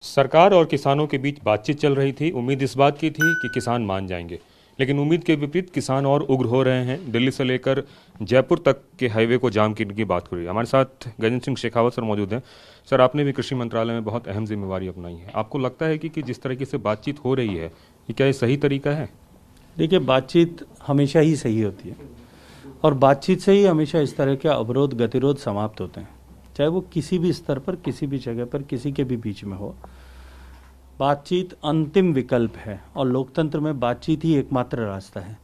सरकार और किसानों के बीच बातचीत चल रही थी। उम्मीद इस बात की थी कि किसान मान जाएंगे, लेकिन उम्मीद के विपरीत किसान और उग्र हो रहे हैं। दिल्ली से लेकर जयपुर तक के हाईवे को जाम करने की बात हो रही है। हमारे साथ गजेंद्र सिंह शेखावत सर मौजूद हैं। सर, आपने भी कृषि मंत्रालय में बहुत अहम जिम्मेवारी अपनाई है। आपको लगता है कि जिस तरीके से बातचीत हो रही है, ये क्या ये सही तरीका है? देखिए, बातचीत हमेशा ही सही होती है और बातचीत से ही हमेशा इस तरह के अवरोध गतिरोध समाप्त होते हैं, चाहे वो किसी भी स्तर पर, किसी भी जगह पर, किसी के भी बीच में हो। बातचीत अंतिम विकल्प है और लोकतंत्र में बातचीत ही एकमात्र रास्ता है।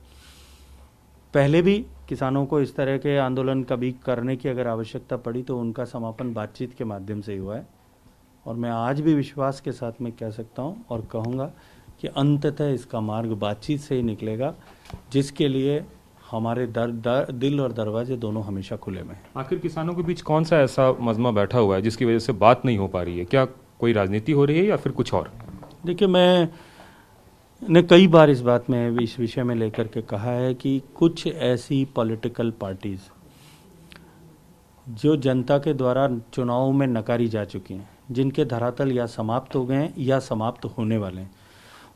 पहले भी किसानों को इस तरह के आंदोलन कभी करने की अगर आवश्यकता पड़ी तो उनका समापन बातचीत के माध्यम से ही हुआ है और मैं आज भी विश्वास के साथ में कह सकता हूं और कहूँगा कि अंततः इसका मार्ग बातचीत से ही निकलेगा, जिसके लिए हमारे दिल और दरवाजे दोनों हमेशा खुले में। आखिर किसानों के बीच कौन सा ऐसा मजमा बैठा हुआ है जिसकी वजह से बात नहीं हो पा रही है? क्या कोई राजनीति हो रही है या फिर कुछ और? देखिए, मैंने कई बार इस बात में, इस विषय में लेकर के कहा है कि कुछ ऐसी पॉलिटिकल पार्टीज जो जनता के द्वारा चुनावों में नकारी जा चुकी हैं, जिनके धरातल या समाप्त हो गए हैं या समाप्त होने वाले हैं,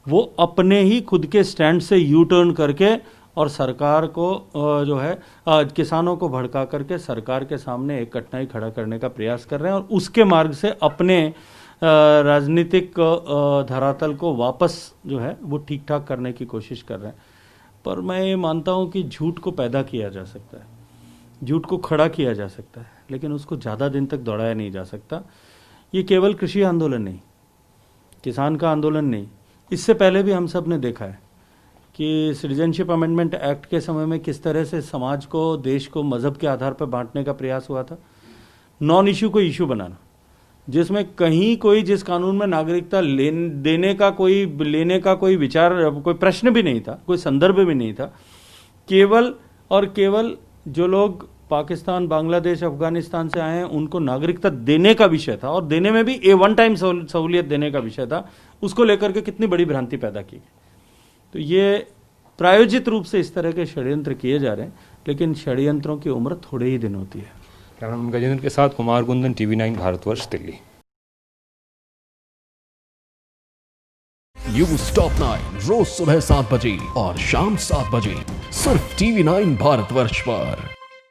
वो अपने ही खुद के स्टैंड से यू टर्न करके और सरकार को जो है किसानों को भड़का करके सरकार के सामने एक कठिनाई खड़ा करने का प्रयास कर रहे हैं और उसके मार्ग से अपने राजनीतिक धरातल को वापस जो है वो ठीक ठाक करने की कोशिश कर रहे हैं। पर मैं ये मानता हूँ कि झूठ को पैदा किया जा सकता है, झूठ को खड़ा किया जा सकता है, लेकिन उसको ज़्यादा दिन तक दौड़ाया नहीं जा सकता। ये केवल कृषि आंदोलन नहीं, किसान का आंदोलन नहीं, इससे पहले भी हम सब ने देखा है कि सिटीजनशिप अमेंडमेंट एक्ट के समय में किस तरह से समाज को, देश को मजहब के आधार पर बांटने का प्रयास हुआ था। नॉन इशू को इशू बनाना, जिसमें कहीं कोई, जिस कानून में नागरिकता लेने का कोई विचार, कोई प्रश्न भी नहीं था, कोई संदर्भ भी नहीं था। केवल और केवल जो लोग पाकिस्तान, बांग्लादेश, अफगानिस्तान से आए हैं उनको नागरिकता देने का विषय था और देने में भी वन टाइम सहूलियत देने का विषय था। उसको लेकर के कितनी बड़ी भ्रांति पैदा की। तो ये प्रायोजित रूप से इस तरह के षड्यंत्र किए जा रहे हैं, लेकिन षड्यंत्रों की उम्र थोड़े ही दिन होती है। कैमरामैन गजेंद्र के साथ Kumar Gundan, TV9 Bharatvarsh, Delhi. News top 9 रोज सुबह 7 बजे और शाम 7 बजे सिर्फ TV9 भारतवर्ष पर।